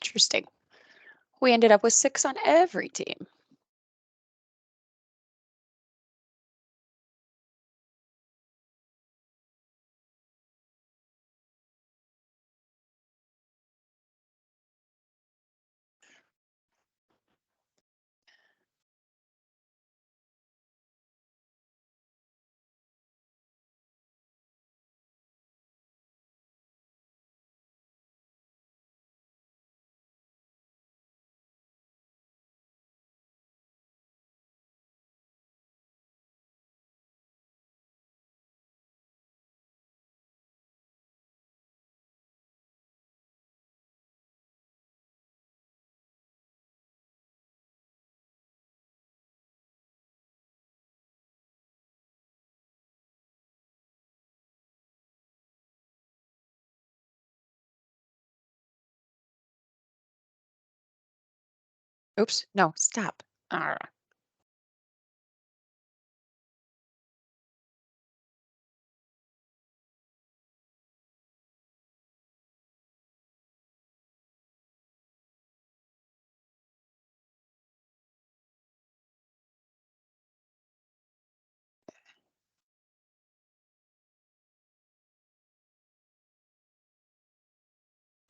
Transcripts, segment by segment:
Interesting. We ended up with 6 on every team. Oops, no, stop. Arr.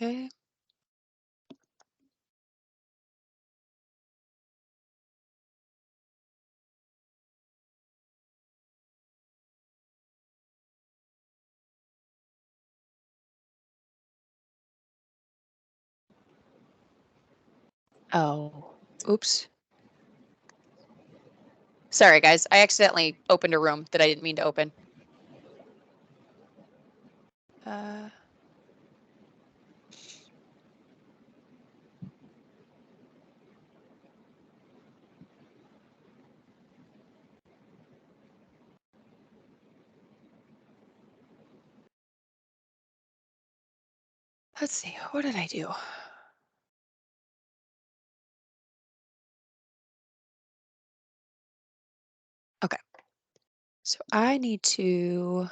Okay. Oh, oops. Sorry, guys. I accidentally opened a room that I didn't mean to open. Uh, let's see. What did I do? Okay. So I need to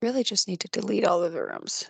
really just need to delete all of the rooms.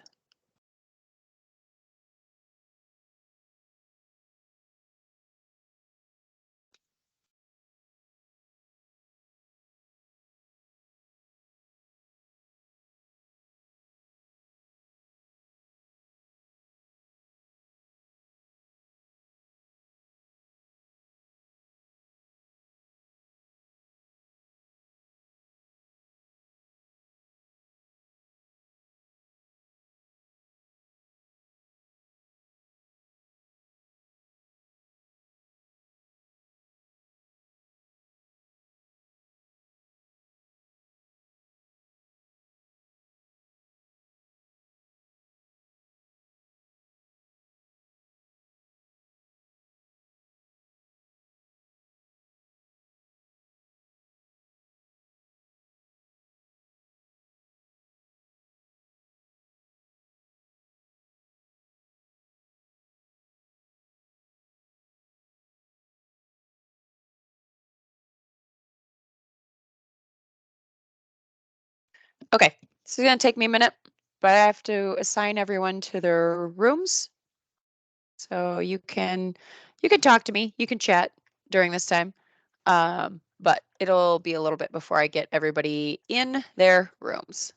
Okay. This is going to take me a minute, but I have to assign everyone to their rooms. So you can talk to me, you can chat during this time. But it'll be a little bit before I get everybody in their rooms.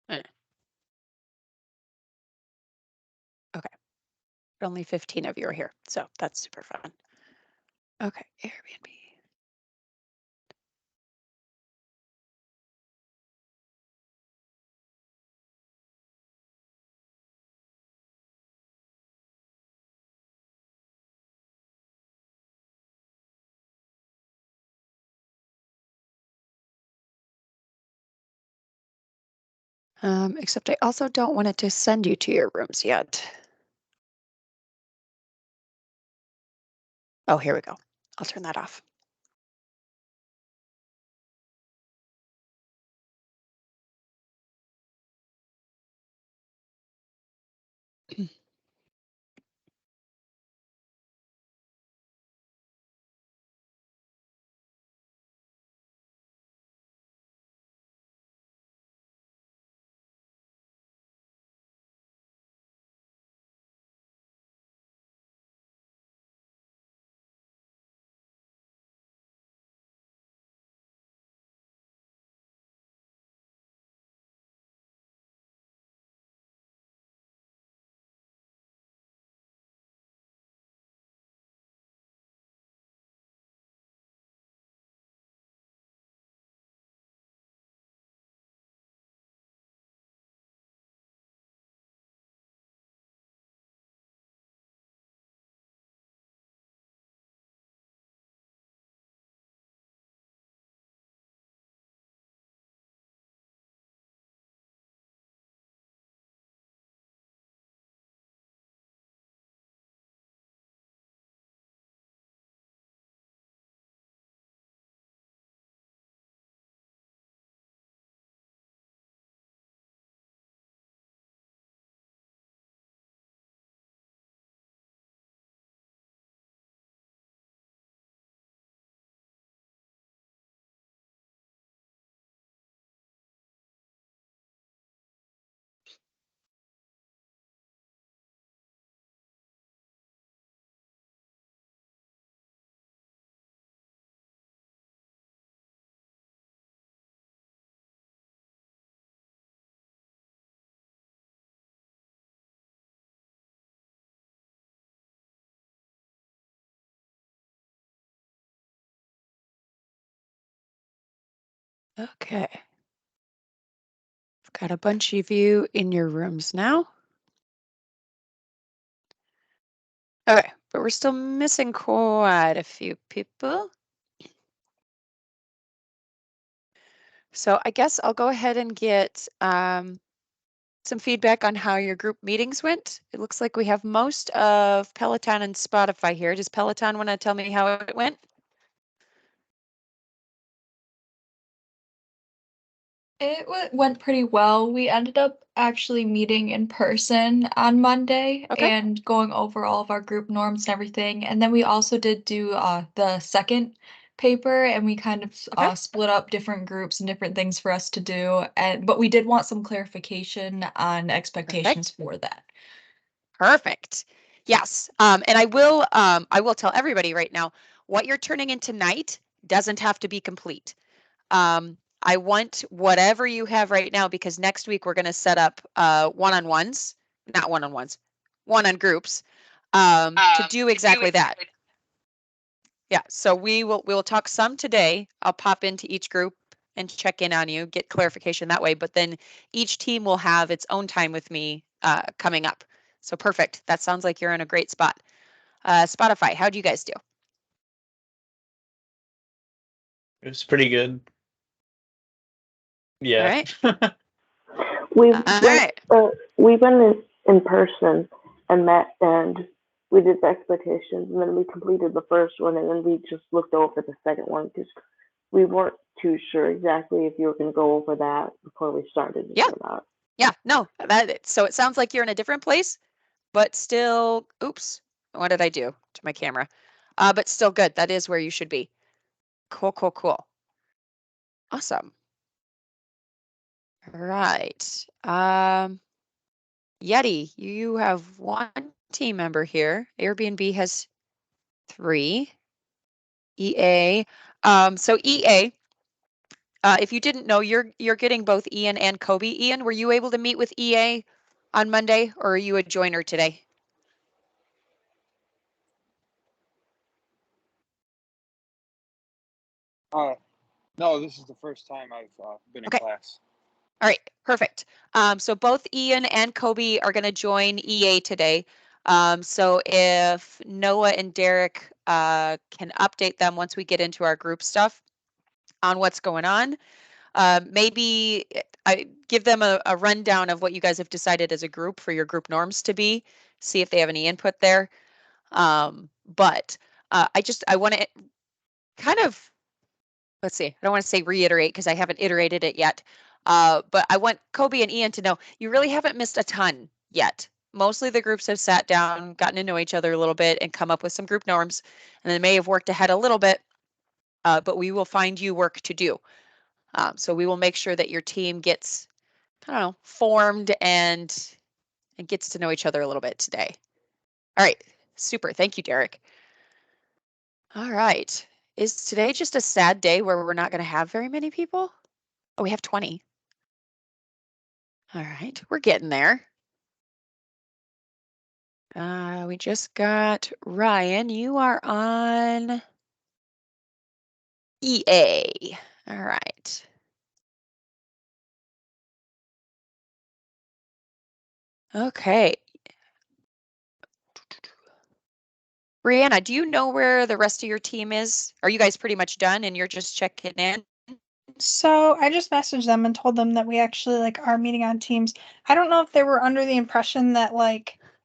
Eh, Okay. Only 15 of you are here, so that's super fun. Okay, Airbnb. Except I also don't want it to send you to your rooms yet. Oh, here we go. I'll turn that off. Okay. I've got a bunch of you in your rooms now. Okay, but we're still missing quite a few people. So I guess I'll go ahead and get some feedback on how your group meetings went. It looks like we have most of Peloton and Spotify here. Does Peloton want to tell me how it went? It went pretty well. We ended up actually meeting in person on Monday Okay. and going over all of our group norms and everything. And then we also did do the second paper, and we kind of Okay. split up different groups and different things for us to do. But we did want some clarification on expectations Perfect. for that. Perfect. Yes. And I will tell everybody right now, what you're turning in tonight doesn't have to be complete. I want whatever you have right now, because next week we're going to set up one-on-ones, not one-on-ones, one-on groups to do exactly that. Yeah, so we will talk some today. I'll pop into each group and check in on you, get clarification that way, but then each team will have its own time with me coming up. So perfect. That sounds like you're in a great spot. Spotify, how do you guys do? It was pretty good. All Yeah. right. We All went. right. We went in person and met, and we did the expectations, and then we completed the first one, and then we just looked over the second one because we weren't too sure exactly if you were going to go over that before we started Yeah. or not. Yeah, no, so it sounds like you're in a different place, but still, oops, what did I do to my camera? But still good. That is where you should be. Cool, cool, cool. Awesome. All right. Yeti, you have one team member here. Airbnb has 3. EA. So EA, if you didn't know, you're getting both Ian and Kobe. Ian, were you able to meet with EA on Monday, or are you a joiner today? No, this is the first time I've been in Okay. class. All right, perfect. So both Ian and Kobe are going to join EA today. So if Noah and Derek can update them once we get into our group stuff on what's going on, maybe I give them a rundown of what you guys have decided as a group for your group norms to be, see if they have any input there. But I want to kind of, let's see, I don't want to say reiterate because I haven't iterated it yet. But I want Kobe and Ian to know you really haven't missed a ton yet. Mostly the groups have sat down, gotten to know each other a little bit, and come up with some group norms, and they may have worked ahead a little bit, but we will find you work to do. So we will make sure that your team gets, I don't know, formed and gets to know each other a little bit today. All right, super. Thank you, Derek. All right. Is today just a sad day where we're not going to have very many people? Oh, we have 20. All right, we're getting there. We just got Ryan. You are on EA. All right. Okay. Brianna, do you know where the rest of your team is? Are you guys pretty much done and you're just checking in? So I just messaged them and told them that we actually are meeting on Teams. I don't know if they were under the impression that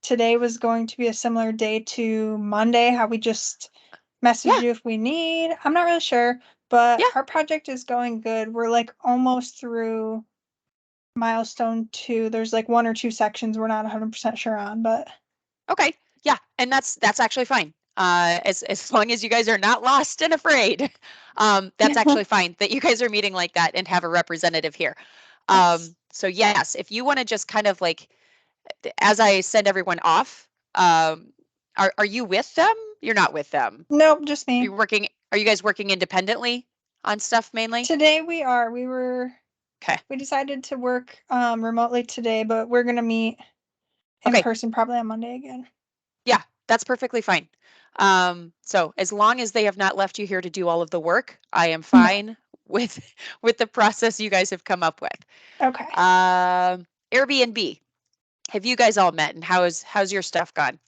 today was going to be a similar day to Monday, how we just message Yeah. you if we need. I'm not really sure, but Yeah. our project is going good. We're almost through milestone 2. There's 1 or 2 sections we're not 100% sure on, but Okay. Yeah, and that's actually fine. As long as you guys are not lost and afraid, that's actually fine that you guys are meeting like that and have a representative here. Yes. So yes, if you want to just kind of as I send everyone off, are you with them? You're not with them. Nope, just me. Are you guys working independently on stuff mainly? Today we are. Okay. We decided to work remotely today, but we're gonna meet in Okay. person probably on Monday again. Yeah, that's perfectly fine. So as long as they have not left you here to do all of the work, I am fine with the process you guys have come up with. Okay. Airbnb, have you guys all met, and how's your stuff gone?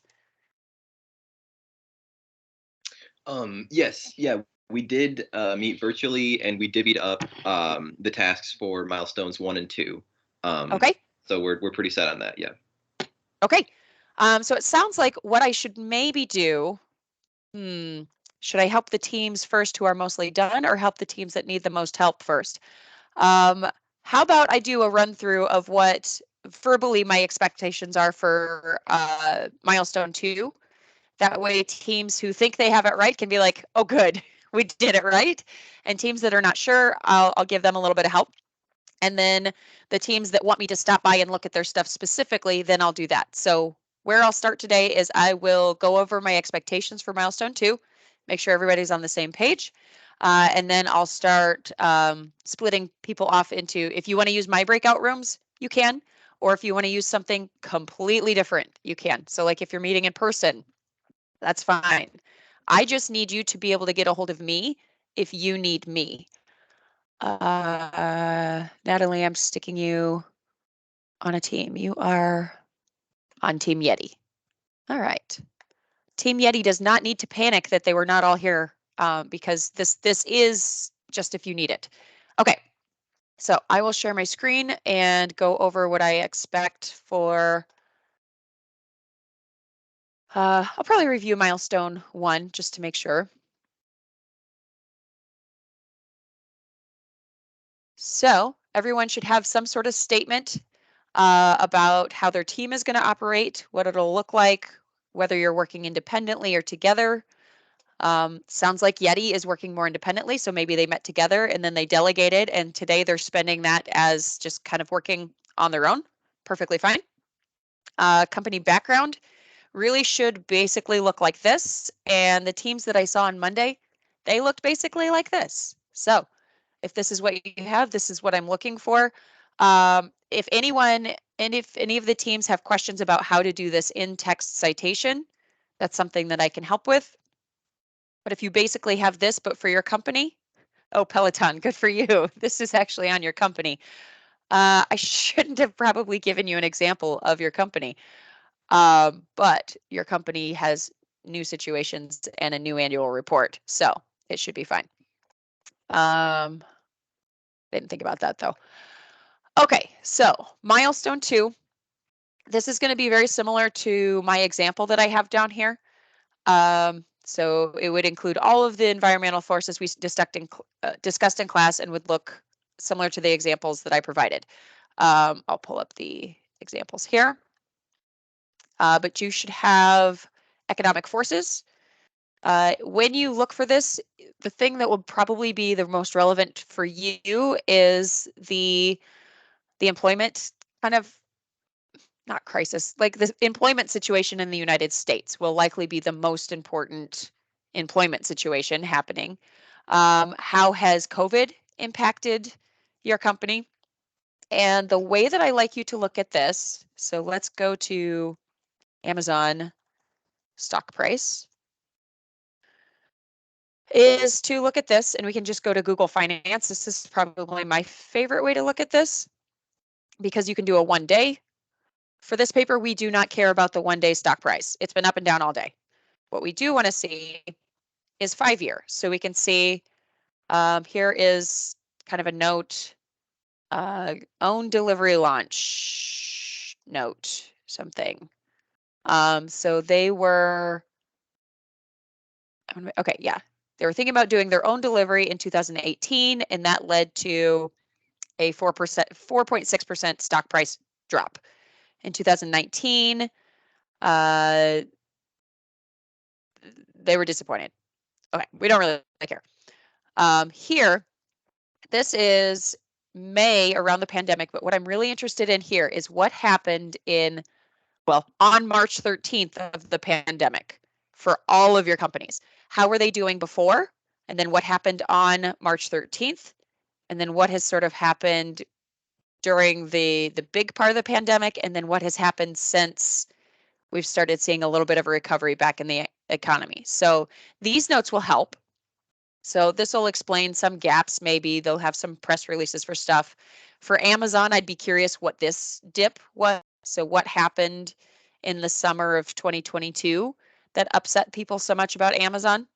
Yes, yeah, we did meet virtually, and we divvied up the tasks for milestones 1 and 2. Okay. So we're pretty set on that. Yeah. Okay. So it sounds like what I should maybe do. Should I help the teams first who are mostly done, or help the teams that need the most help first? How about I do a run through of what verbally my expectations are for milestone 2. That way teams who think they have it right can be like, oh, good, we did it right. And teams that are not sure, I'll give them a little bit of help. And then the teams that want me to stop by and look at their stuff specifically, then I'll do that. So where I'll start today is I will go over my expectations for milestone 2, make sure everybody's on the same page. And then I'll start splitting people off into, if you want to use my breakout rooms, you can, or if you want to use something completely different, you can. So like if you're meeting in person, that's fine. I just need you to be able to get a hold of me if you need me. Natalie, I'm sticking you on a team. You are on Team Yeti. All right. Team Yeti does not need to panic that they were not all here because this is just if you need it. Okay. So I will share my screen and go over what I expect for. I'll probably review milestone 1 just to make sure. So everyone should have some sort of statement about how their team is going to operate, what it'll look like, whether you're working independently or together. Sounds like Yeti is working more independently, so maybe they met together and then they delegated, and today they're spending that as just kind of working on their own. Perfectly fine. Company background really should basically look like this, and the teams that I saw on Monday, they looked basically like this. So if this is what you have, this is what I'm looking for. If anyone, and if any of the teams have questions about how to do this in text citation, that's something that I can help with. But if you basically have this, but for your company, oh, Peloton, good for you. This is actually on your company. I shouldn't have probably given you an example of your company, but your company has new situations and a new annual report, so it should be fine. Didn't think about that though. Okay, so milestone 2. This is going to be very similar to my example that I have down here. So it would include all of the environmental forces we discussed in class and would look similar to the examples that I provided. I'll pull up the examples here. But you should have economic forces. When you look for this, the thing that will probably be the most relevant for you is the employment kind of, not crisis, like the employment situation in the United States will likely be the most important employment situation happening. How has COVID impacted your company? And the way that I like you to look at this, so let's go to Amazon stock price, is to look at this, and we can just go to Google Finance. This is probably my favorite way to look at this because you can do a 1 day. For this paper, we do not care about the 1 day stock price. It's been up and down all day. What we do want to see is 5 year. So we can see here is kind of a note, own delivery launch note, something. So they were, okay, yeah. They were thinking about doing their own delivery in 2018, and that led to a 4.6% stock price drop. In 2019, they were disappointed. Okay, we don't really care. Here, this is May around the pandemic, but what I'm really interested in here is what happened on March 13th of the pandemic for all of your companies. How were they doing before? And then what happened on March 13th? And then what has sort of happened during the big part of the pandemic? And then what has happened since we've started seeing a little bit of a recovery back in the economy? So these notes will help. So this will explain some gaps. Maybe they'll have some press releases for stuff. For Amazon, I'd be curious what this dip was. So what happened in the summer of 2022 that upset people so much about Amazon?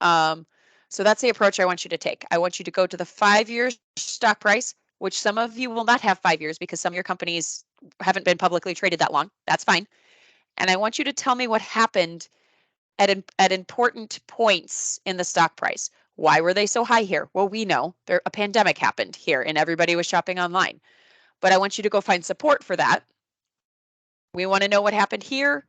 So that's the approach I want you to take. I want you to go to the 5-year stock price, which some of you will not have 5 years because some of your companies haven't been publicly traded that long. That's fine. And I want you to tell me what happened at important points in the stock price. Why were they so high here? Well, we know a pandemic happened here and everybody was shopping online. But I want you to go find support for that. We want to know what happened here.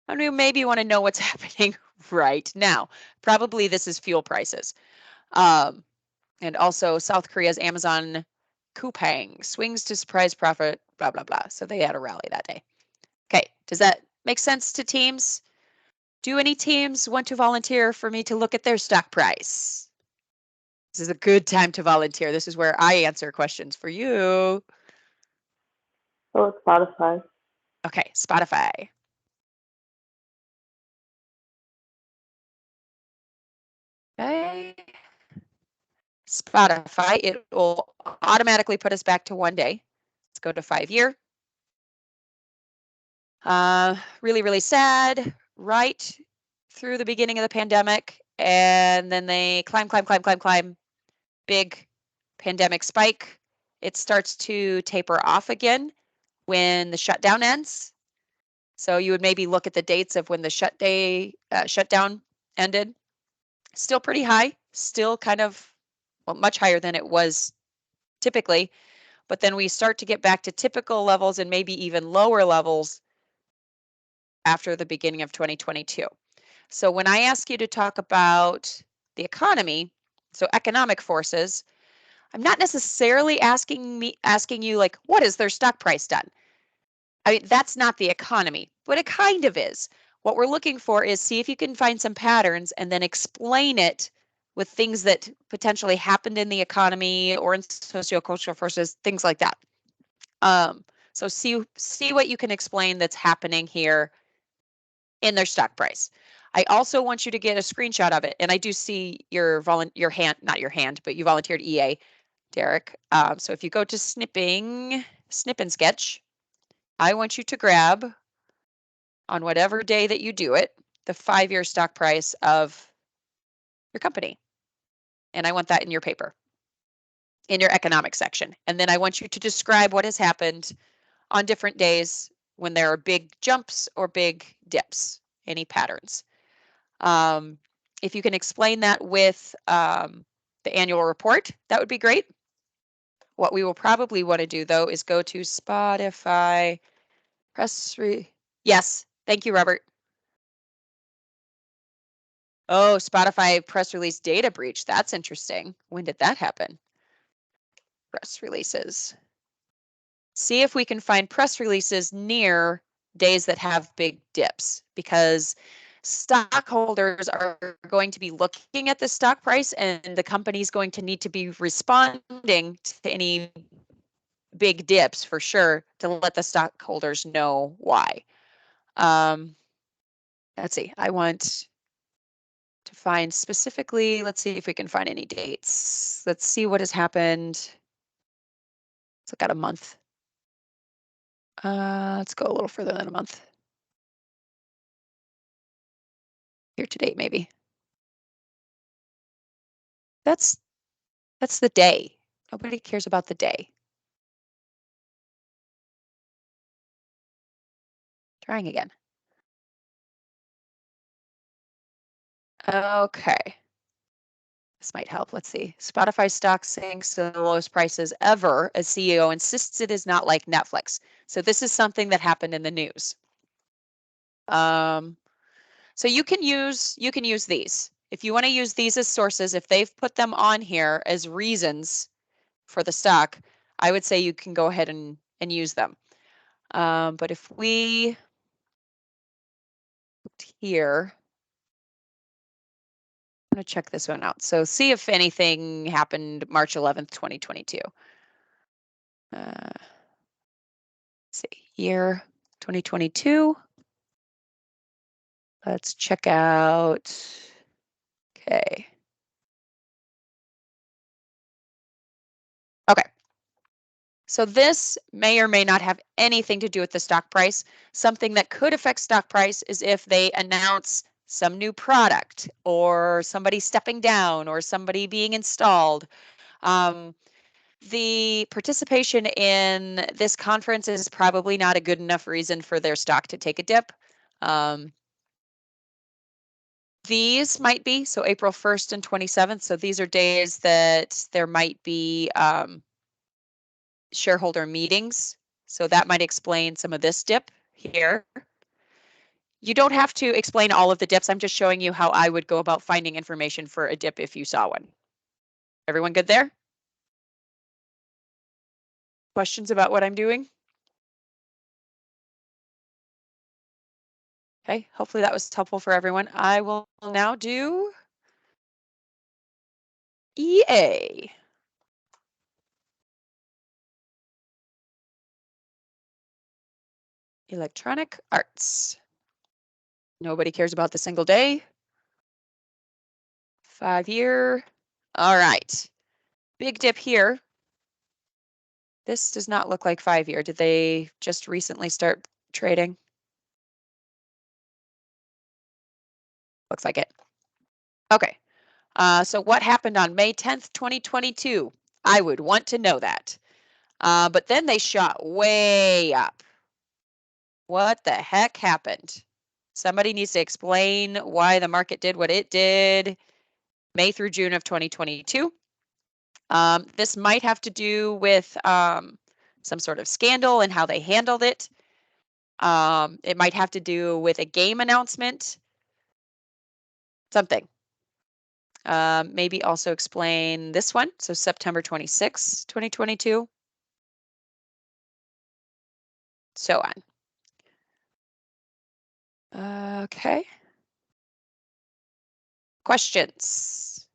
And we maybe want to know what's happening right now. Probably this is fuel prices. And also South Korea's Amazon Coupang swings to surprise profit, blah, blah, blah. So they had a rally that day. Okay, does that make sense to teams? Do any teams want to volunteer for me to look at their stock price? This is a good time to volunteer. This is where I answer questions for you. So it's Spotify. Okay, Spotify. Okay. Spotify, it will automatically put us back to 1 day. Let's go to 5-year. Really, really sad, right through the beginning of the pandemic. And then they climb. Big pandemic spike. It starts to taper off again when the shutdown ends. So you would maybe look at the dates of when the shutdown ended. Still pretty high, still kind of, well, much higher than it was typically. But then we start to get back to typical levels and maybe even lower levels after the beginning of 2022. So when I ask you to talk about the economy, so economic forces, I'm not necessarily asking you like, what is their stock price done? I mean, that's not the economy, but it kind of is. What we're looking for is see if you can find some patterns and then explain it with things that potentially happened in the economy or in sociocultural forces, things like that. So see what you can explain that's happening here in their stock price. I also want you to get a screenshot of it. And I do see your hand, not your hand, but you volunteered EA, Derek. So if you go to Snip and Sketch, I want you to grab on whatever day that you do it, the 5-year stock price of your company. And I want that in your paper, in your economic section. And then I want you to describe what has happened on different days when there are big jumps or big dips, any patterns. If you can explain that with the annual report, that would be great. What we will probably want to do though is go to Spotify Yes, thank you, Robert. Oh, Spotify press release data breach. That's interesting. When did that happen? Press releases. See if we can find press releases near days that have big dips, because stockholders are going to be looking at the stock price and the company's going to need to be responding to any big dips for sure to let the stockholders know why. Let's see, I want to find specifically, let's see if we can find any dates. Let's see what has happened. Let's look at a month. Let's go a little further than a month. Year to date, maybe. That's the day. Nobody cares about the day. Trying again. Okay. This might help. Let's see. Spotify stock sinks to the lowest prices ever as CEO insists it is not like Netflix. So this is something that happened in the news. So you can use these. If you want to use these as sources, if they've put them on here as reasons for the stock, I would say you can go ahead and use them. But if we here, I'm going to check this one out. So see if anything happened March 11th, 2022. Let's see, year 2022. Let's check out, okay. So this may or may not have anything to do with the stock price. Something that could affect stock price is if they announce some new product or somebody stepping down or somebody being installed. The participation in this conference is probably not a good enough reason for their stock to take a dip. These might be, so April 1st and 27th. So these are days that there might be shareholder meetings. So that might explain some of this dip here. You don't have to explain all of the dips. I'm just showing you how I would go about finding information for a dip if you saw one. Everyone good there? Questions about what I'm doing? Okay, hopefully that was helpful for everyone. I will now do EA. Electronic Arts. Nobody cares about the single day. 5 year. All right. Big dip here. This does not look like 5 year. Did they just recently start trading? Looks like it. Okay. So what happened on May 10th, 2022? I would want to know that. But then they shot way up. What the heck happened? Somebody needs to explain why the market did what it did May through June of 2022. This might have to do with some sort of scandal and how they handled it. It might have to do with a game announcement. Something. Maybe also explain this one. So September 26, 2022. So on. Okay. Questions?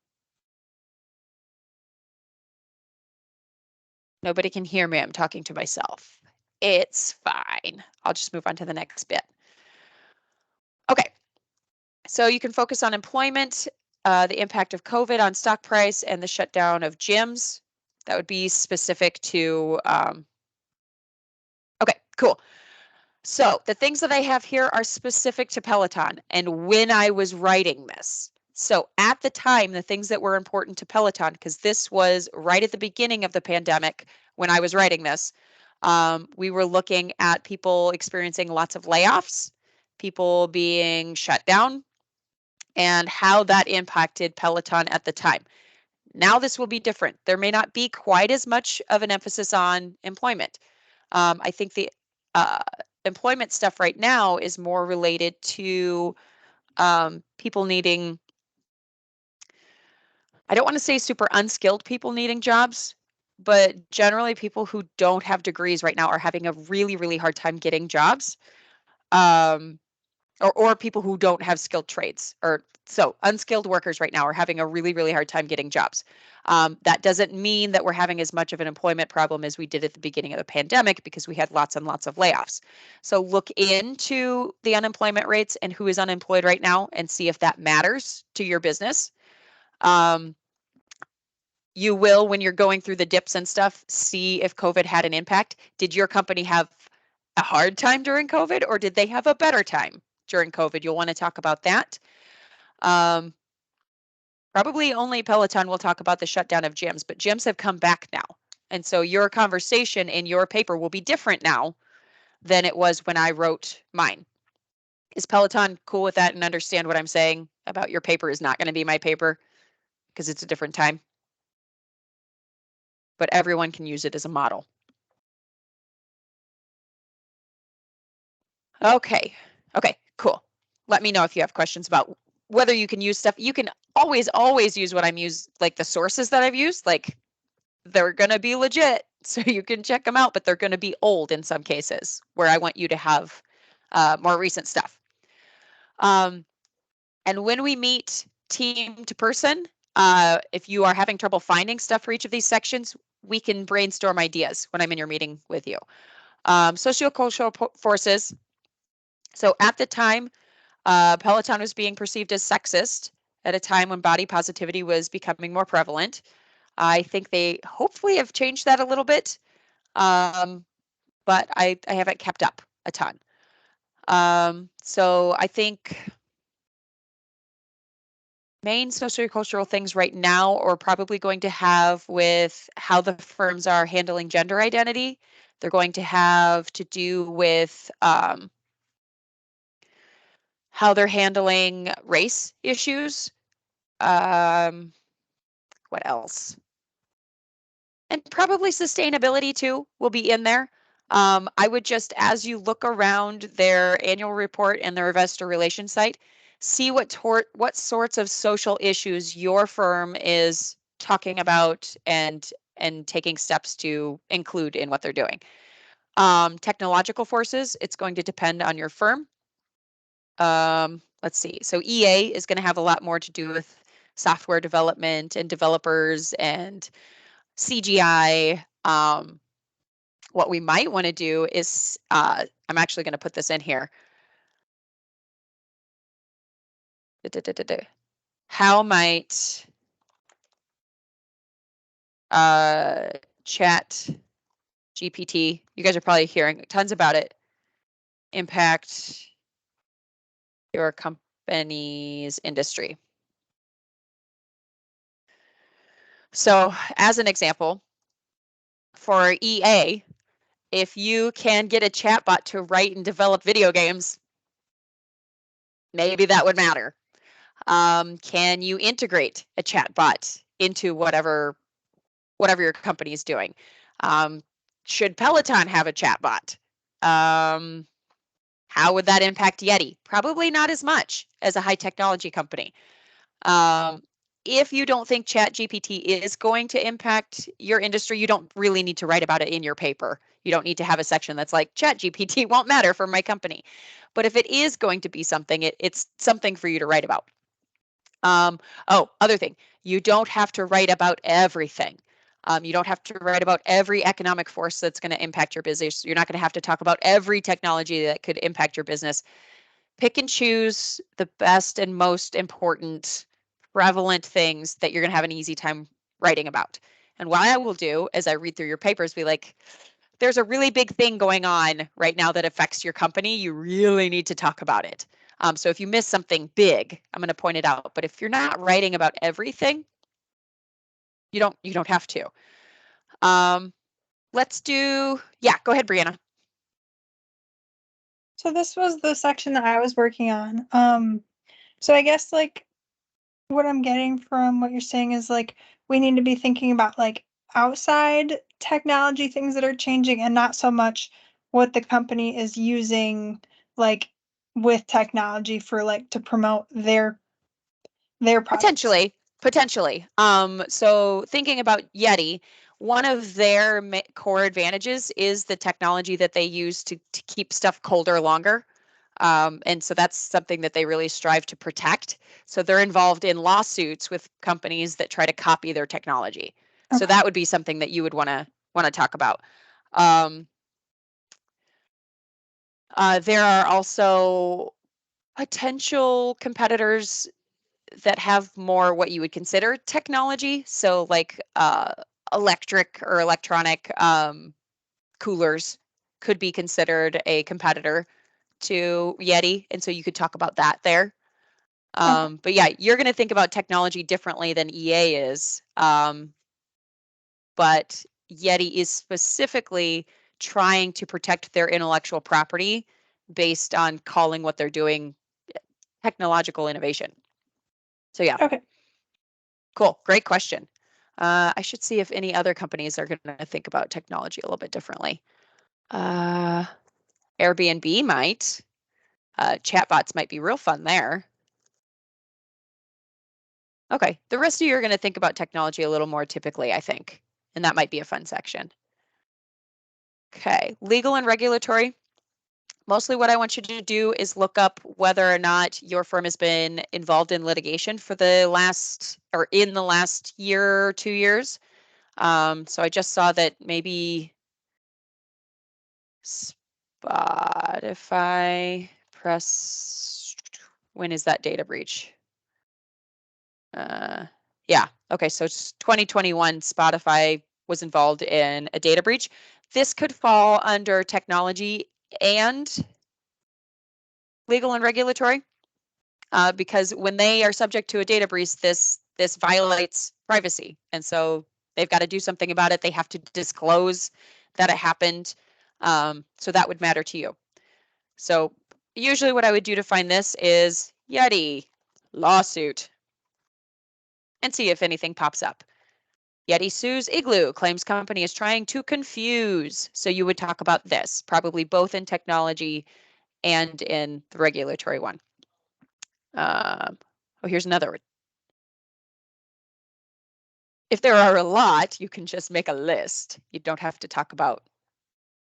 Nobody can hear me. I'm talking to myself. It's fine. I'll just move on to the next bit. Okay. So you can focus on employment, the impact of COVID on stock price, and the shutdown of gyms. That would be specific to, okay, cool. So the things that I have here are specific to Peloton and when I was writing this. So at the time, the things that were important to Peloton, because this was right at the beginning of the pandemic when I was writing this, we were looking at people experiencing lots of layoffs, people being shut down, and how that impacted Peloton at the time. Now this will be different. There may not be quite as much of an emphasis on employment. I think the employment stuff right now is more related to people needing, I don't want to say super unskilled people needing jobs, but generally people who don't have degrees right now are having a really, really hard time getting jobs. Or people who don't have skilled trades, or so unskilled workers right now are having a really, really hard time getting jobs. That doesn't mean that we're having as much of an employment problem as we did at the beginning of the pandemic because we had lots and lots of layoffs. So look into the unemployment rates and who is unemployed right now and see if that matters to your business. You will, when you're going through the dips and stuff, see if COVID had an impact. Did your company have a hard time during COVID, or did they have a better time during COVID? You'll want to talk about that. Probably only Peloton will talk about the shutdown of gyms, but gyms have come back now. And so your conversation in your paper will be different now than it was when I wrote mine. Is Peloton cool with that and understand what I'm saying about your paper is not going to be my paper because it's a different time? But everyone can use it as a model. Okay, cool. Let me know if you have questions about whether you can use stuff. You can always use what I'm used, like the sources that I've used, like they're going to be legit. So you can check them out, but they're going to be old in some cases where I want you to have more recent stuff. And when we meet team to person, if you are having trouble finding stuff for each of these sections, we can brainstorm ideas when I'm in your meeting with you. Sociocultural forces. So at the time, Peloton was being perceived as sexist at a time when body positivity was becoming more prevalent. I think they hopefully have changed that a little bit. But I haven't kept up a ton. So I think main sociocultural things right now are probably going to have with how the firms are handling gender identity. They're going to have to do with how they're handling race issues. What else? And probably sustainability too will be in there. I would just, as you look around their annual report and their investor relations site, see what sorts of social issues your firm is talking about and taking steps to include in what they're doing. Technological forces, it's going to depend on your firm. Let's see. So EA is going to have a lot more to do with software development and developers and CGI. What we might want to do is, I'm actually going to put this in here. How might Chat GPT, you guys are probably hearing tons about it, impact your company's industry? So as an example, for EA, if you can get a chatbot to write and develop video games, maybe that would matter. Can you integrate a chatbot into whatever your company is doing? Should Peloton have a chatbot? How would that impact Yeti? Probably not as much as a high technology company. If you don't think ChatGPT is going to impact your industry, you don't really need to write about it in your paper. You don't need to have a section that's like ChatGPT won't matter for my company. But if it is going to be something, it's something for you to write about. Other thing, you don't have to write about everything. You don't have to write about every economic force that's going to impact your business. You're not going to have to talk about every technology that could impact your business. Pick and choose the best and most important prevalent things that you're going to have an easy time writing about. And what I will do as I read through your papers, be like, there's a really big thing going on right now that affects your company. You really need to talk about it. So if you miss something big, I'm going to point it out. But if you're not writing about everything, you don't have to. Let's do, yeah, go ahead, Brianna. So this was the section that I was working on. So I guess like what I'm getting from what you're saying is like we need to be thinking about like outside technology things that are changing and not so much what the company is using like with technology for like to promote their products. Potentially. So thinking about Yeti, one of their core advantages is the technology that they use to keep stuff colder longer. And so that's something that they really strive to protect. So they're involved in lawsuits with companies that try to copy their technology. So Okay. that would be something that you would want to talk about. There are also potential competitors that have more what you would consider technology. So like electric or electronic coolers could be considered a competitor to Yeti. And so you could talk about that there. But yeah, you're going to think about technology differently than EA is. But Yeti is specifically trying to protect their intellectual property based on calling what they're doing technological innovation. So yeah. Okay. Cool. Great question. I should see if any other companies are going to think about technology a little bit differently. Airbnb might. Chatbots might be real fun there. Okay. The rest of you are going to think about technology a little more typically, I think. And that might be a fun section. Okay. Legal and regulatory. Mostly what I want you to do is look up whether or not your firm has been involved in litigation for the last or in the last year or 2 years. So I just saw that maybe Spotify press, when is that data breach? Yeah, okay, so it's 2021, Spotify was involved in a data breach. this could fall under technology and legal and regulatory, because when they are subject to a data breach, this violates privacy. And so they've got to do something about it. They have to disclose that it happened. So that would matter to you. So usually what I would do to find this is Yeti lawsuit and see if anything pops up. Yeti sues Igloo, claims company is trying to confuse. So you would talk about this, probably both in technology and in the regulatory one. Oh, here's another one. If there are a lot, you can just make a list. You don't have to talk about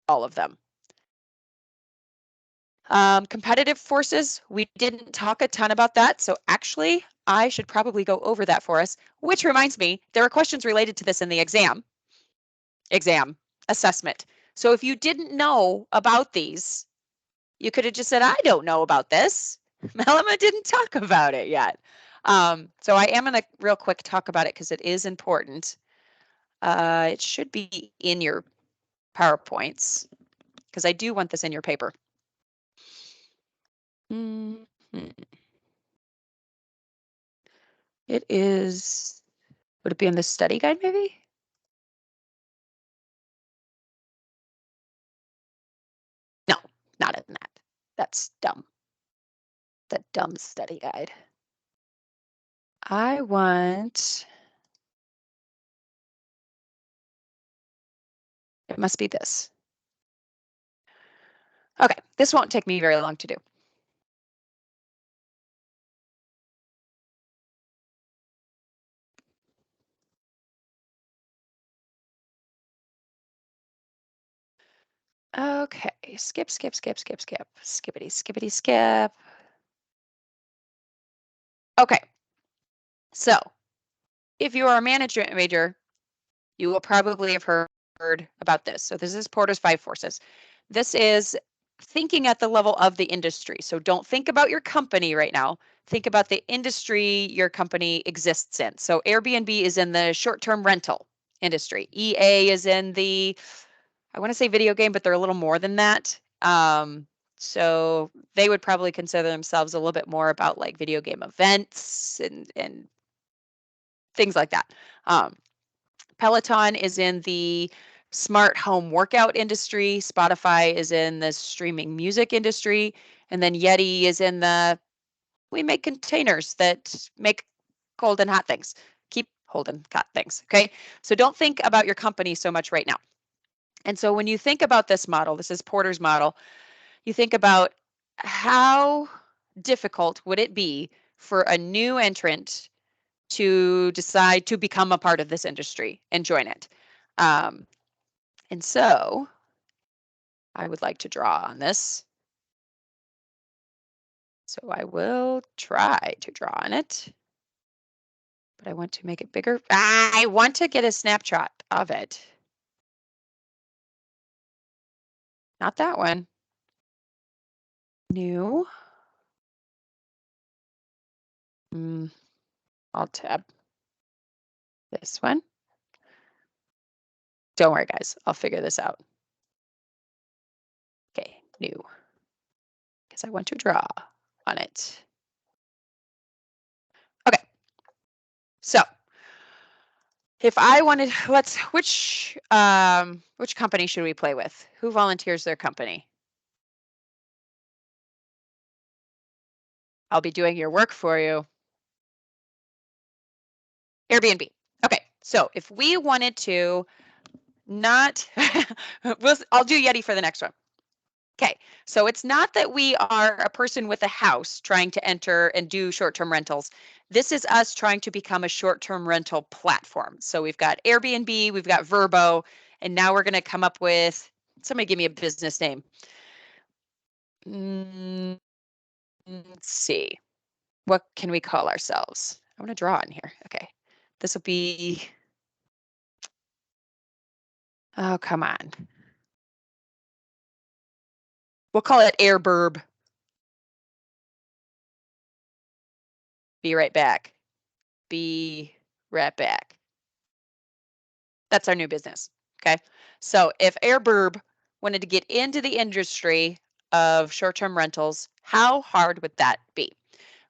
all of them. Competitive forces, we didn't talk a ton about that. So actually, I should probably go over that for us, which reminds me, there are questions related to this in the exam assessment. So if you didn't know about these, you could have just said, I don't know about this. Melima didn't talk about it yet. So I am going to real quick talk about it because it is important. It should be in your PowerPoints because I do want this in your paper. It is, would it be in the study guide maybe? No, not in that. That's dumb. The dumb study guide. I want, it must be this. Okay, this won't take me very long to do. Okay, skip, skippity, skip. Okay, so if you are a management major, you will probably have heard about this. So this is Porter's 5 forces. This is thinking at the level of the industry. So don't think about your company right now. Think about the industry your company exists in. So Airbnb is in the short-term rental industry. EA is in the, I want to say video game, but they're a little more than that. So they would probably consider themselves a little bit more about like video game events and things like that. Peloton is in the smart home workout industry. Spotify is in the streaming music industry. And then Yeti is in the, we make containers that make cold and hot things. Keep holding hot things, okay? So don't think about your company so much right now. And so when you think about this model, this is Porter's model, you think about how difficult would it be for a new entrant to decide to become a part of this industry and join it. And so I would like to draw on this. So I will try to draw on it, but I want to make it bigger. I want to get a snapshot of it. Not that one. New. I'll tab this one. Don't worry, guys. I'll figure this out. Okay, new. Because I want to draw on it. Okay. So if I wanted, which company should we play with? Who volunteers their company? I'll be doing your work for you. Airbnb. Okay, so if we wanted to not, I'll do Yeti for the next one. Okay, so it's not that we are a person with a house trying to enter and do short-term rentals. This is us trying to become a short-term rental platform. So we've got Airbnb, we've got Vrbo, and now we're going to come up with, somebody give me a business name. Let's see. What can we call ourselves? I want to draw in here. Okay, this will be, oh, come on. We'll call it Airburb. Be right back. Be right back. That's our new business. Okay. So if AirBurb wanted to get into the industry of short-term rentals, how hard would that be?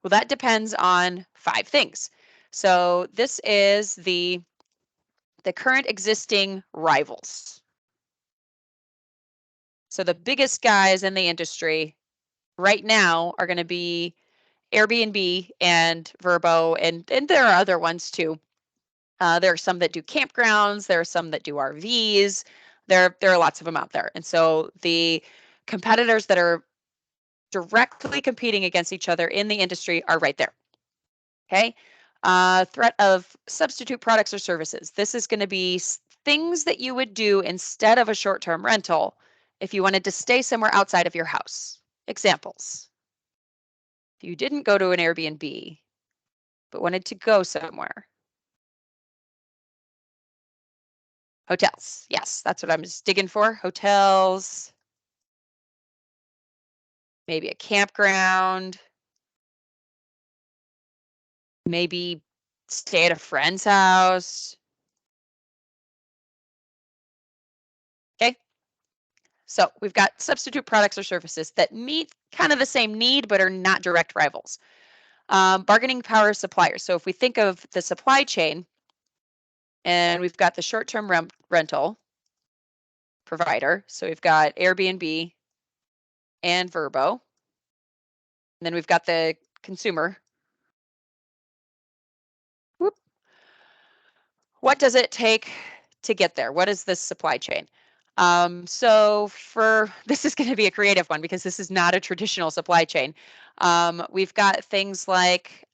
Well, that depends on 5 things. So this is the current existing rivals. So the biggest guys in the industry right now are going to be Airbnb and Vrbo, and there are other ones too. There are some that do campgrounds. There are some that do RVs. There are lots of them out there. And so the competitors that are directly competing against each other in the industry are right there. Okay. Threat of substitute products or services. This is going to be things that you would do instead of a short-term rental if you wanted to stay somewhere outside of your house. Examples. If you didn't go to an Airbnb, but wanted to go somewhere. Hotels. Yes, that's what I'm just digging for. Hotels. Maybe a campground. Maybe stay at a friend's house. Okay. So we've got substitute products or services that meet kind of the same need, but are not direct rivals. Bargaining power suppliers. So if we think of the supply chain, and we've got the short-term rental provider. So we've got Airbnb and Vrbo. And then we've got the consumer. Whoop. What does it take to get there? What is this supply chain? So this is going to be a creative one because this is not a traditional supply chain. We've got things like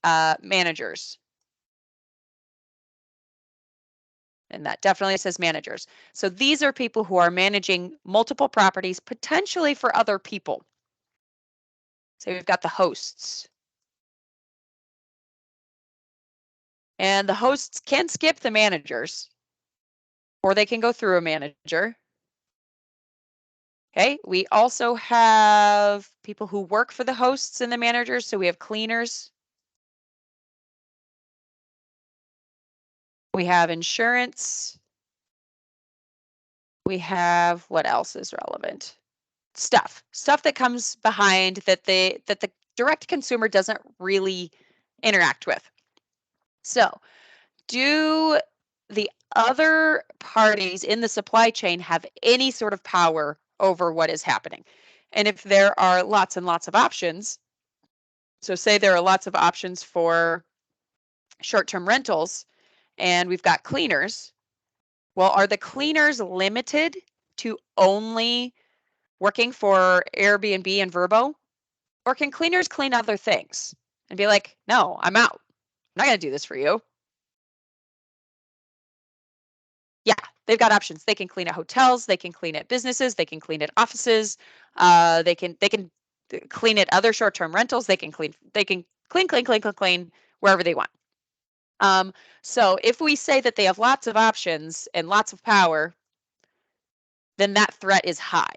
managers. And that definitely says managers. So these are people who are managing multiple properties, potentially for other people. So we've got the hosts. And the hosts can skip the managers, or they can go through a manager. Okay, we also have people who work for the hosts and the managers. So we have cleaners. We have insurance. We have, what else is relevant? Stuff that comes behind that the direct consumer doesn't really interact with. So do the other parties in the supply chain have any sort of power over what is happening? And if there are lots and lots of options, so say there are lots of options for short-term rentals and we've got cleaners, well, are the cleaners limited to only working for Airbnb and Vrbo? Or can cleaners clean other things and be like, no, I'm out. I'm not going to do this for you. Yeah, they've got options. They can clean at hotels, they can clean at businesses, they can clean at offices, they can clean at other short-term rentals, they can clean wherever they want. So if we say that they have lots of options and lots of power, then that threat is high.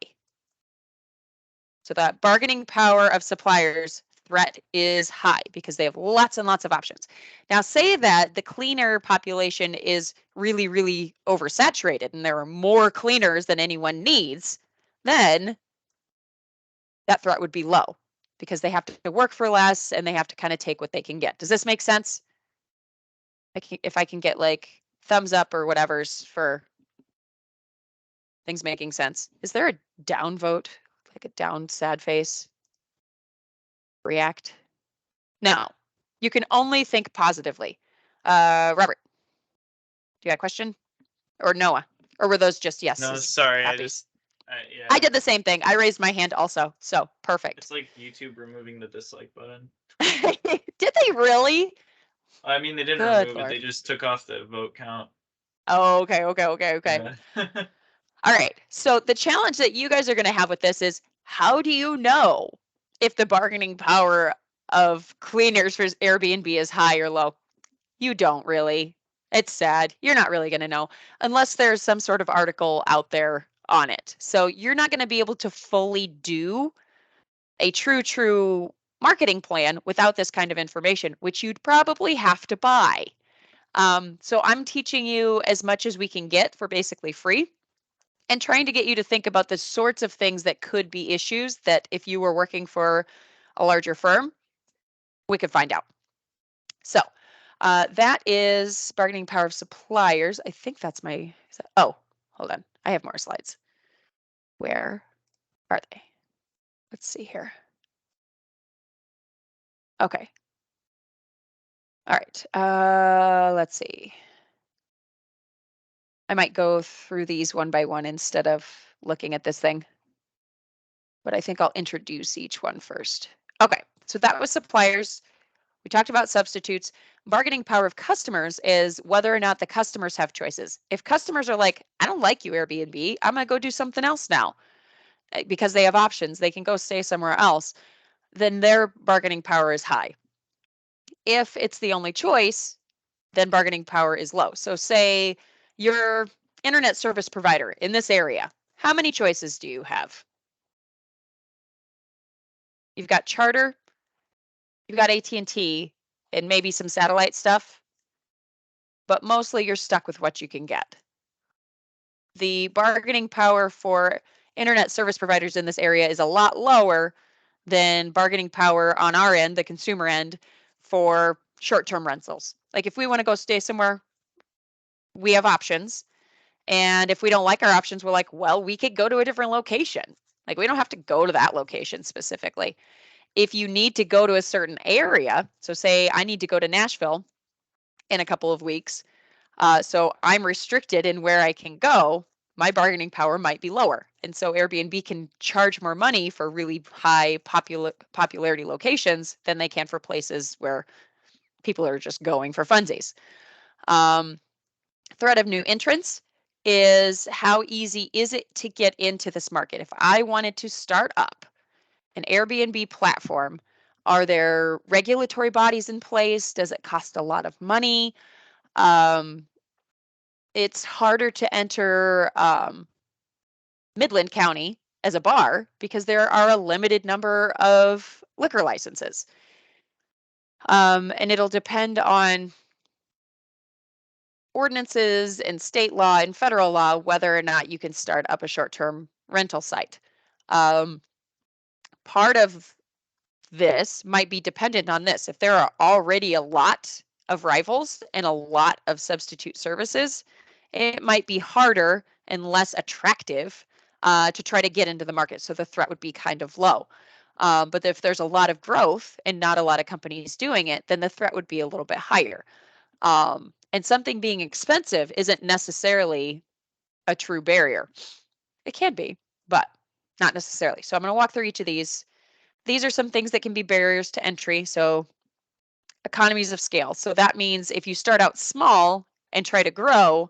So that bargaining power of suppliers threat is high because they have lots and lots of options. Now say that the cleaner population is really, really oversaturated and there are more cleaners than anyone needs, then that threat would be low because they have to work for less and they have to kind of take what they can get. Does this make sense? If I can get like thumbs up or whatever's for things making sense. Is there a down vote? Like a down sad face? React? No, you can only think positively. Robert, do you have a question? Or Noah? Or were those just yeses? No, sorry, happies? yeah. I did the same thing. I raised my hand also, so perfect. It's like YouTube removing the dislike button. Did they really? I mean, they didn't Good remove Lord. it. They just took off the vote count. Oh, okay. Yeah. All right. So the challenge that you guys are going to have with this is how do you know if the bargaining power of cleaners for Airbnb is high or low? You don't really. It's sad. You're not really going to know unless there's some sort of article out there on it. So you're not going to be able to fully do a true marketing plan without this kind of information, which you'd probably have to buy. So I'm teaching you as much as we can get for basically free. and trying to get you to think about the sorts of things that could be issues that if you were working for a larger firm, we could find out. So that is bargaining power of suppliers. I think that's my, oh, hold on. I have more slides. Where are they? Let's see here. Okay. All right. Let's see. I might go through these one by one instead of looking at this thing. But I think I'll introduce each one first. Okay, so that was suppliers. We talked about substitutes. Bargaining power of customers is whether or not the customers have choices. If customers are like, I don't like you, Airbnb, I'm gonna go do something else now because they have options, they can go stay somewhere else, then their bargaining power is high. If it's the only choice, then bargaining power is low. So say your internet service provider in this area, how many choices do you have? You've got Charter, you've got AT&T, and maybe some satellite stuff, but mostly you're stuck with what you can get. The bargaining power for internet service providers in this area is a lot lower than bargaining power on our end, the consumer end, for short-term rentals. Like if we want to go stay somewhere, we have options. And if we don't like our options, we're like, well, we could go to a different location. Like we don't have to go to that location specifically. If you need to go to a certain area, so say I need to go to Nashville in a couple of weeks, so I'm restricted in where I can go, my bargaining power might be lower. And so Airbnb can charge more money for really high popularity locations than they can for places where people are just going for funsies. Threat of new entrants is how easy is it to get into this market? If I wanted to start up an Airbnb platform, are there regulatory bodies in place? Does it cost a lot of money? It's harder to enter Midland County as a bar because there are a limited number of liquor licenses. And it'll depend on ordinances and state law and federal law whether or not you can start up a short-term rental site. Part of this might be dependent on this. If there are already a lot of rivals and a lot of substitute services, it might be harder and less attractive to try to get into the market. So the threat would be kind of low. But if there's a lot of growth and not a lot of companies doing it, then the threat would be a little bit higher. And something being expensive isn't necessarily a true barrier. It can be, but not necessarily. So I'm going to walk through each of these. These are some things that can be barriers to entry. So economies of scale. So that means if you start out small and try to grow,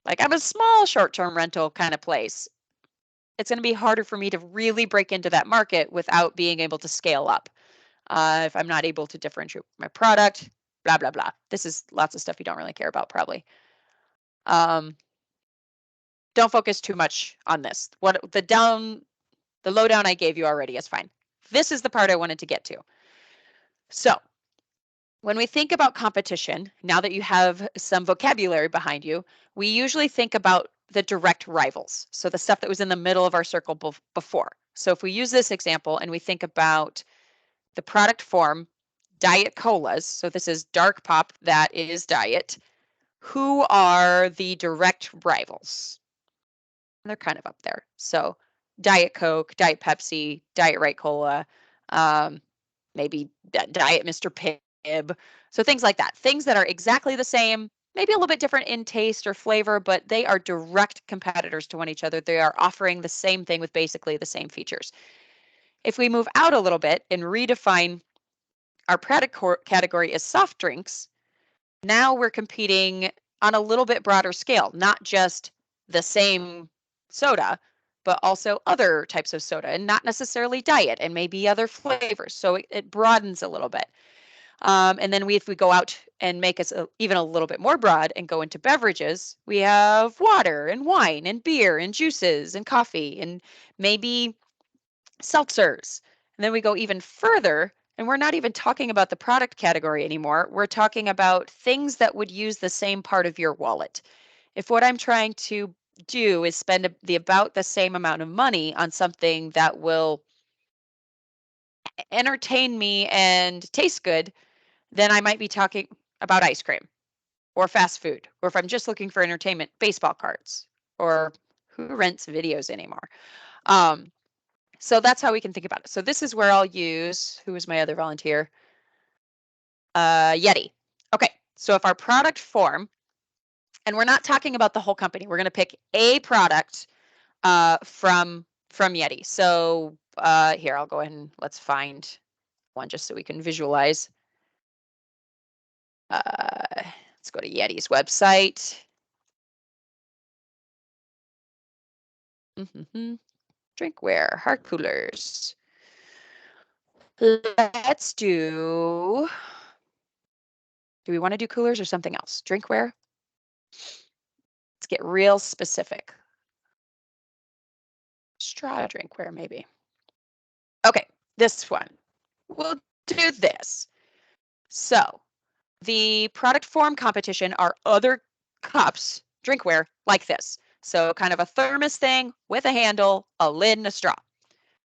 like I'm a small short-term rental kind of place, it's going to be harder for me to really break into that market without being able to scale up. If I'm not able to differentiate my product, blah, blah, blah. This is lots of stuff you don't really care about probably. Don't focus too much on this. What the lowdown I gave you already is fine. This is the part I wanted to get to. So when we think about competition, now that you have some vocabulary behind you, we usually think about the direct rivals. So the stuff that was in the middle of our circle before. So if we use this example and we think about the product form, Diet Colas, so this is dark pop, that is diet. Who are the direct rivals? And they're kind of up there. So Diet Coke, Diet Pepsi, Diet Right Cola, maybe Diet Mr. Pibb. So things like that. Things that are exactly the same, maybe a little bit different in taste or flavor, but they are direct competitors to one each other. They are offering the same thing with basically the same features. If we move out a little bit and redefine our product category as soft drinks, now we're competing on a little bit broader scale, not just the same soda, but also other types of soda and not necessarily diet and maybe other flavors. So it broadens a little bit. And then if we go out and make us even a little bit more broad and go into beverages, we have water and wine and beer and juices and coffee and maybe seltzers. And then we go even further, and we're not even talking about the product category anymore. We're talking about things that would use the same part of your wallet. If what I'm trying to do is spend about the same amount of money on something that will entertain me and taste good, then I might be talking about ice cream or fast food, or if I'm just looking for entertainment, baseball cards, or who rents videos anymore. So that's how we can think about it. So this is where I'll use, who is my other volunteer? Yeti. Okay, so if our product form, and we're not talking about the whole company, we're going to pick a product from Yeti. So here, I'll go ahead and let's find one just so we can visualize. Let's go to Yeti's website. Drinkware, heart coolers. Let's do we want to do coolers or something else? Drinkware? Let's get real specific. Straw drinkware, maybe. Okay, this one. We'll do this. So the product form competition are other cups, drinkware, like this. So kind of a thermos thing with a handle, a lid, and a straw.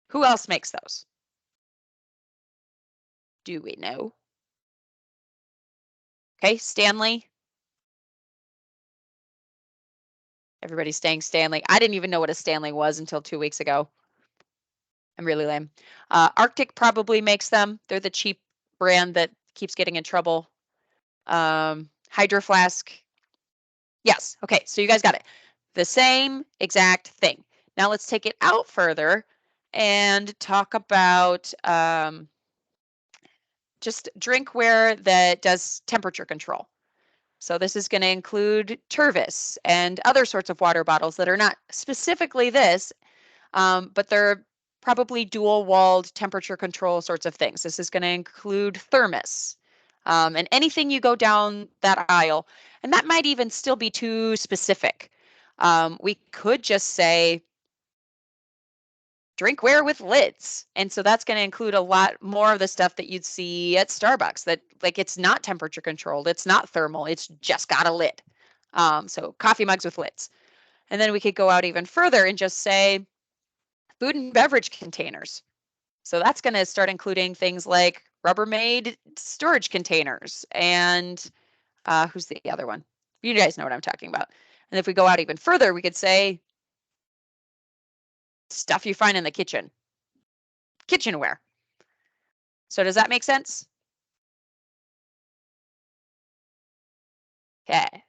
Who else makes those? Do we know? Okay, Stanley. Everybody's saying Stanley. I didn't even know what a Stanley was until 2 weeks ago. I'm really lame. Arctic probably makes them. They're the cheap brand that keeps getting in trouble. Hydro Flask. Yes. Okay. So you guys got it. The same exact thing. Now let's take it out further and talk about just drinkware that does temperature control. So this is going to include Tervis and other sorts of water bottles that are not specifically this, but they're probably dual-walled temperature control sorts of things. This is going to include thermos and anything you go down that aisle. And that might even still be too specific. We could just say drinkware with lids. And so that's going to include a lot more of the stuff that you'd see at Starbucks that like it's not temperature controlled, it's not thermal, it's just got a lid. So coffee mugs with lids. And then we could go out even further and just say food and beverage containers. So that's going to start including things like Rubbermaid storage containers and who's the other one? You guys know what I'm talking about. And if we go out even further, we could say stuff you find in the kitchen, kitchenware. So does that make sense? Okay.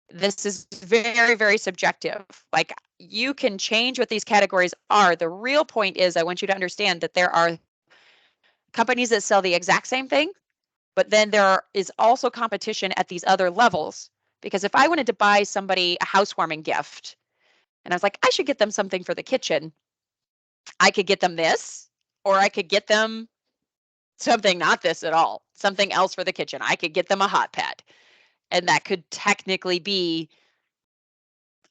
This is very, very subjective. Like you can change what these categories are. The real point is I want you to understand that there are companies that sell the exact same thing, but then there is also competition at these other levels. Because if I wanted to buy somebody a housewarming gift and I was like, I should get them something for the kitchen, I could get them this, or I could get them something not this at all, something else for the kitchen. I could get them a hot pad. And that could technically be,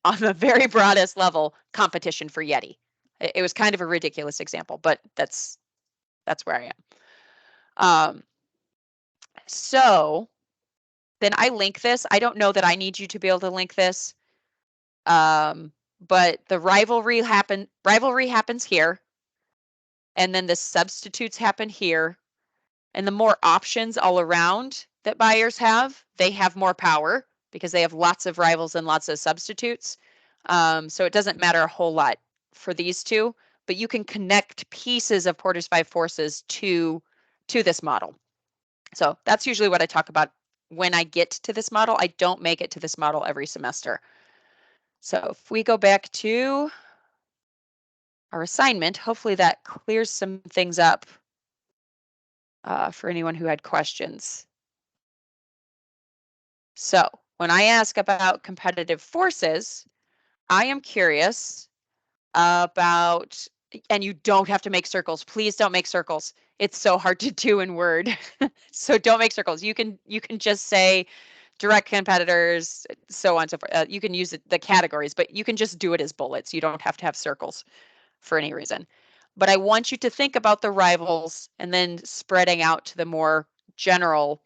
on the very broadest level, competition for Yeti. It was kind of a ridiculous example, but that's where I am. So then I link this. I don't know that I need you to be able to link this. But the rivalry happens here. And then the substitutes happen here. And the more options all around that buyers have, they have more power because they have lots of rivals and lots of substitutes. So it doesn't matter a whole lot for these two, but you can connect pieces of Porter's Five Forces to this model. So that's usually what I talk about when I get to this model. I don't make it to this model every semester. So if we go back to our assignment, hopefully that clears some things up for anyone who had questions. So when I ask about competitive forces, I am curious about, and you don't have to make circles. Please don't make circles. It's so hard to do in Word. So don't make circles. You can just say direct competitors, so on and so forth. You can use the categories, but you can just do it as bullets. You don't have to have circles for any reason. But I want you to think about the rivals and then spreading out to the more general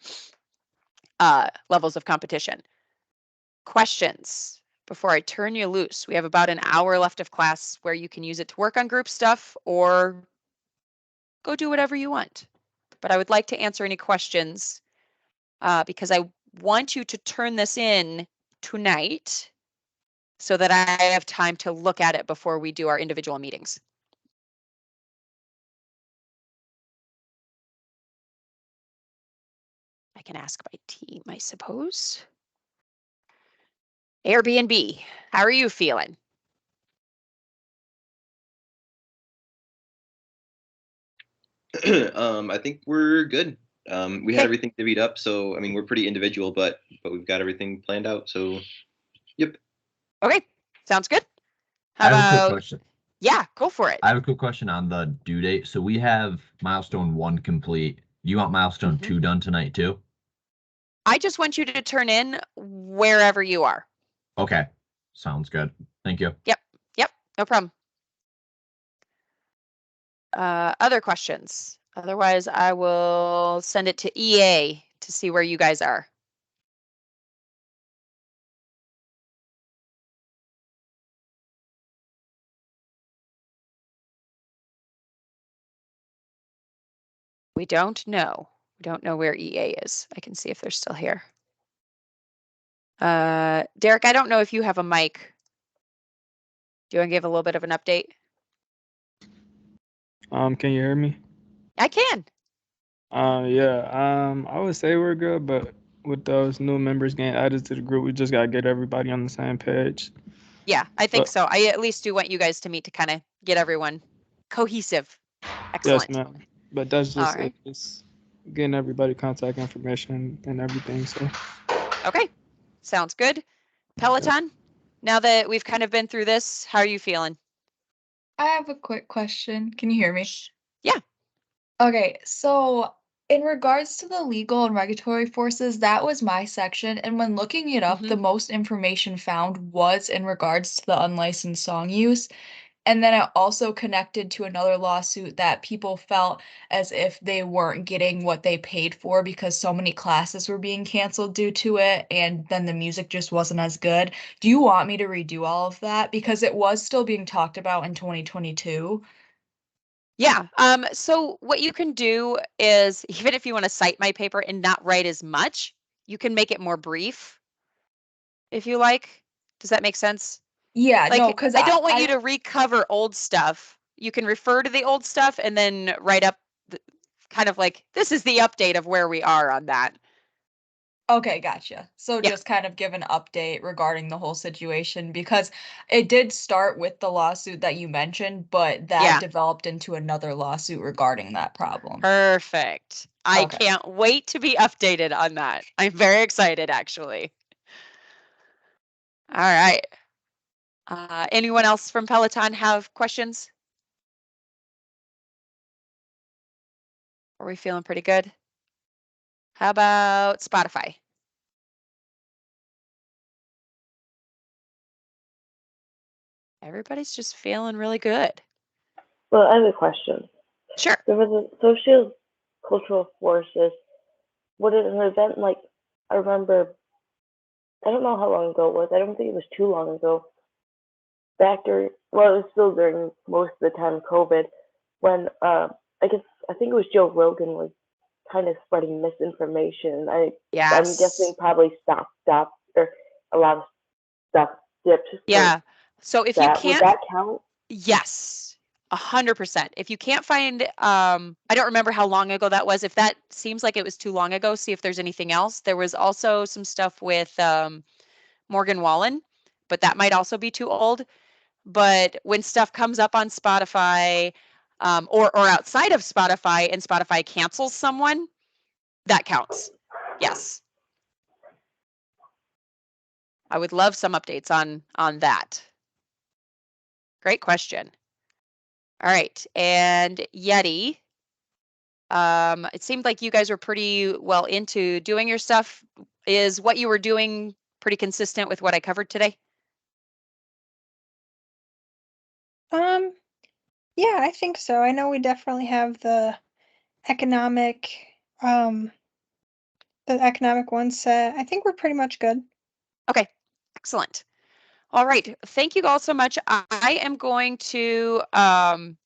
levels of competition. Questions before I turn you loose. We have about an hour left of class where you can use it to work on group stuff or go do whatever you want. But I would like to answer any questions because I want you to turn this in tonight so that I have time to look at it before we do our individual meetings. I can ask my team, I suppose. Airbnb, how are you feeling? I think we're good. We had Okay. everything divvied up, so I mean we're pretty individual, but we've got everything planned out. So, yep. Okay, sounds good. I How have a quick about, question. yeah, go for it. I have a quick question on the due date. So we have milestone 1 complete. Do you want milestone 2 done tonight too? I just want you to turn in wherever you are. Okay, sounds good. Thank you. Yep, no problem. Other questions? Otherwise, I will send it to EA to see where you guys are. We don't know. We don't know where EA is. I can see if they're still here. Derek, I don't know if you have a mic. Do you want to give a little bit of an update? Can you hear me? I can. Yeah. I would say we're good, but with those new members getting added to the group, we just gotta get everybody on the same page. Yeah, I think But- so. I at least do want you guys to meet to kind of get everyone cohesive. Yes, Excellent. ma'am. But that's All just right. it's getting everybody contact information and everything. So Okay, sounds good. Peloton, now that we've kind of been through this, how are you feeling? I have a quick question. Can you hear me? Yeah. Okay, so in regards to the legal and regulatory forces, that was my section. And when looking it up, the most information found was in regards to the unlicensed song use. And then it also connected to another lawsuit that people felt as if they weren't getting what they paid for because so many classes were being canceled due to it, and then the music just wasn't as good. Do you want me to redo all of that? Because it was still being talked about in 2022. Yeah, so what you can do is, even if you want to cite my paper and not write as much, you can make it more brief, if you like. Does that make sense? Yeah, Like, no, because I don't want you to recover old stuff. You can refer to the old stuff and then write up kind of like, this is the update of where we are on that. Okay, gotcha. So Yeah. just kind of give an update regarding the whole situation because it did start with the lawsuit that you mentioned, but that Yeah. developed into another lawsuit regarding that problem. Perfect. I Okay. can't wait to be updated on that. I'm very excited, actually. All right. Anyone else from Peloton have questions? Are we feeling pretty good? How about Spotify? Everybody's just feeling really good. Well, I have a question. Sure. There was a social cultural forces. What is an event like? I remember, I don't know how long ago it was. I don't think it was too long ago. Back during, well, it was still during most of the time COVID, when I think it was Joe Rogan was kind of spreading misinformation. I'm Yes. guessing probably stopped or a lot of stuff dipped. for Yeah. So if you that. Would can't, that count? yes, 100%. If you can't find, I don't remember how long ago that was. If that seems like it was too long ago, see if there's anything else. There was also some stuff with Morgan Wallen, but that might also be too old. But when stuff comes up on Spotify or outside of Spotify and Spotify cancels someone, that counts. Yes. I would love some updates on that. Great question. All right, and Yeti, it seemed like you guys were pretty well into doing your stuff. Is what you were doing pretty consistent with what I covered today? Yeah, I think so. I know we definitely have the economic one set. I think we're pretty much good. Okay, excellent. All right. Thank you all so much. I am going to,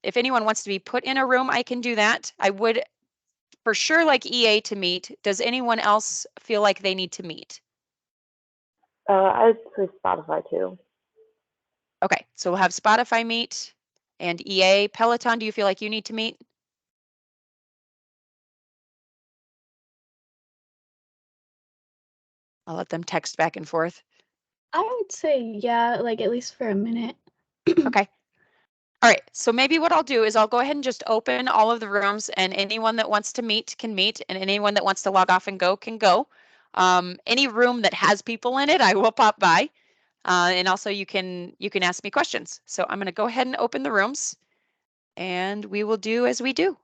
if anyone wants to be put in a room, I can do that. I would for sure like EA to meet. Does anyone else feel like they need to meet? I'd say Spotify too. Okay, so we'll have Spotify meet and EA. Peloton, do you feel like you need to meet? I'll let them text back and forth. I would say, yeah, like at least for a minute. Okay. All right, so maybe what I'll do is I'll go ahead and just open all of the rooms, and anyone that wants to meet can meet, and anyone that wants to log off and go can go. Any room that has people in it, I will pop by. And also you can ask me questions. So I'm going to go ahead and open the rooms, and we will do as we do.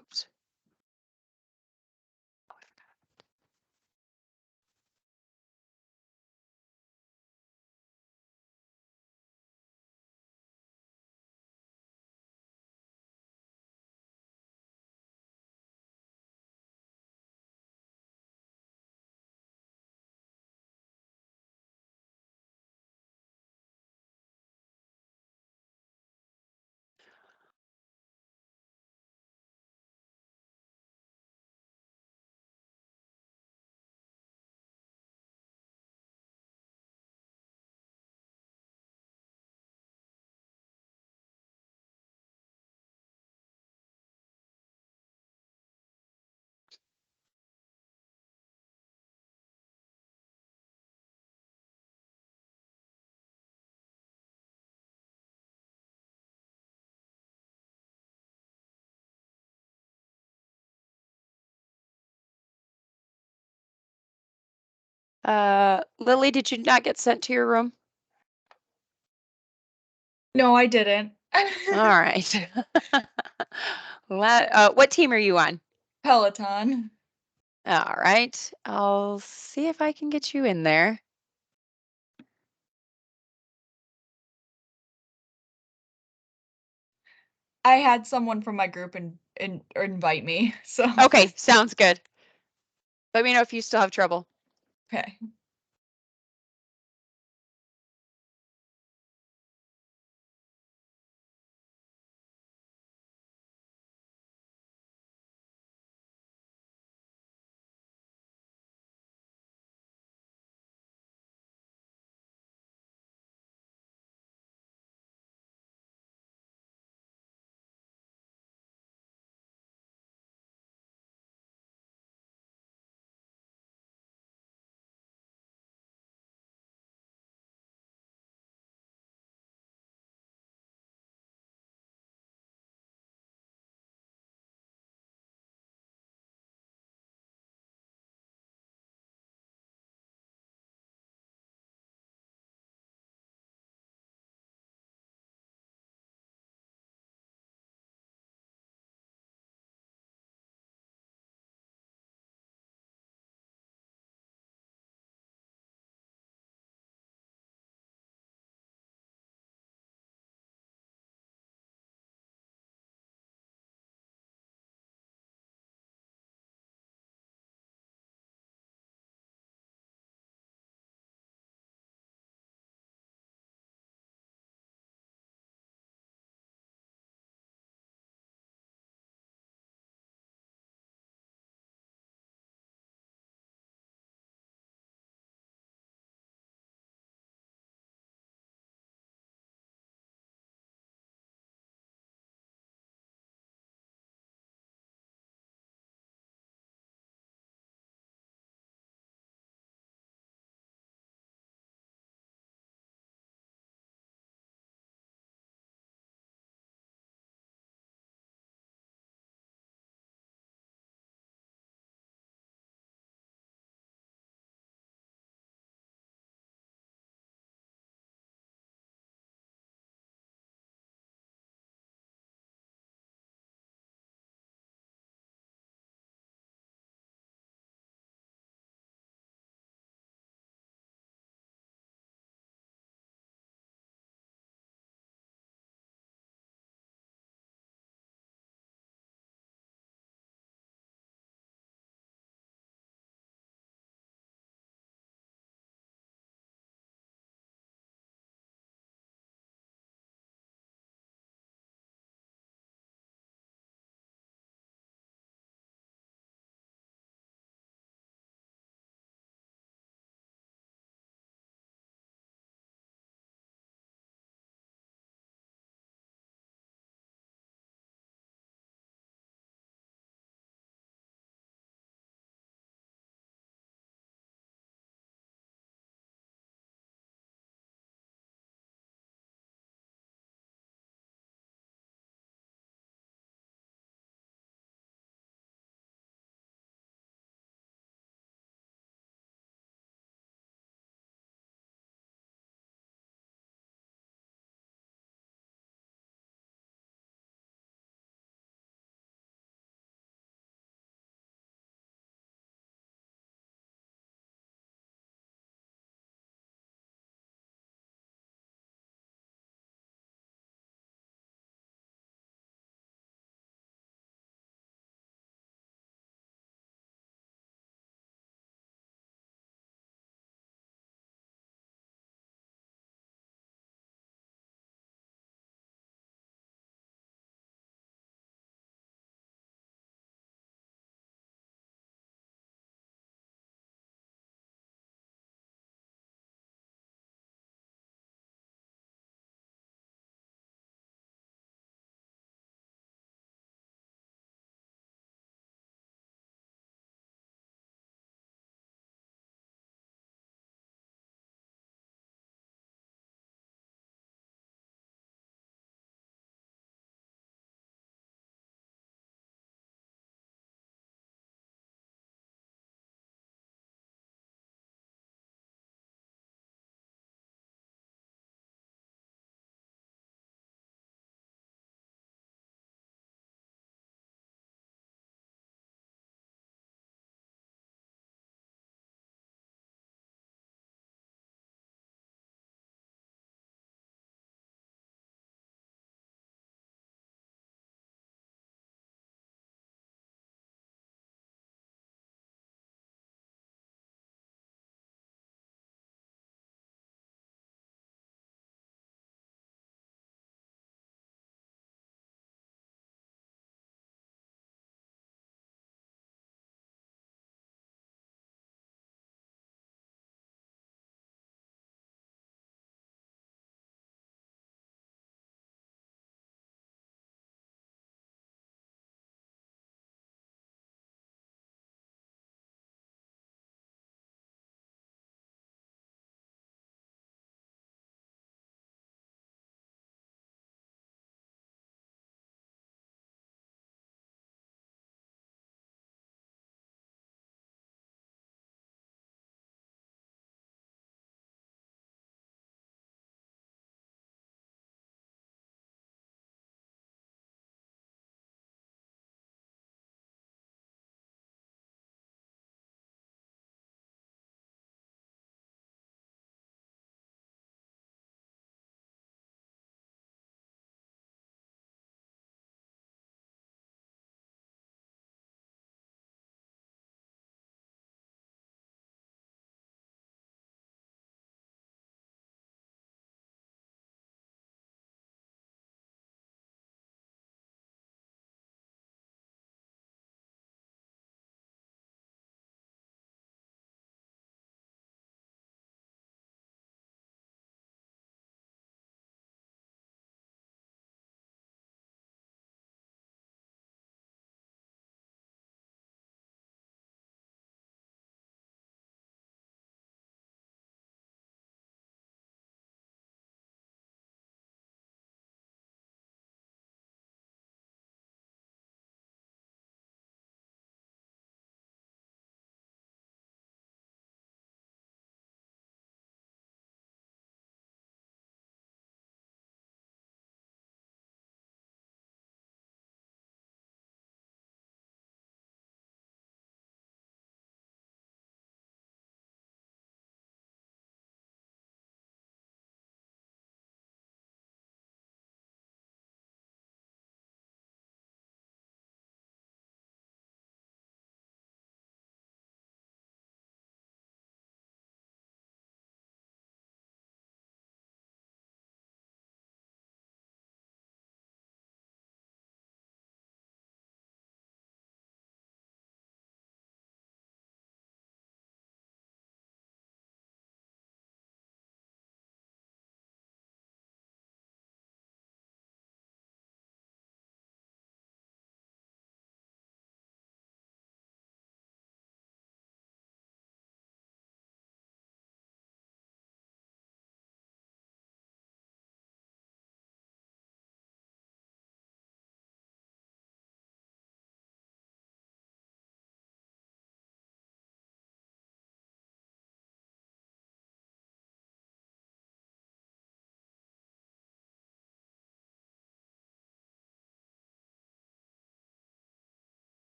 Oops. Lily, did you not get sent to your room? No, I didn't. All right. What team are you on? Peloton. All right. I'll see if I can get you in there. I had someone from my group or invite me. So Okay, sounds good. Let me know if you still have trouble. okay.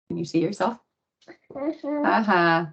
Can you see yourself? Uh-huh.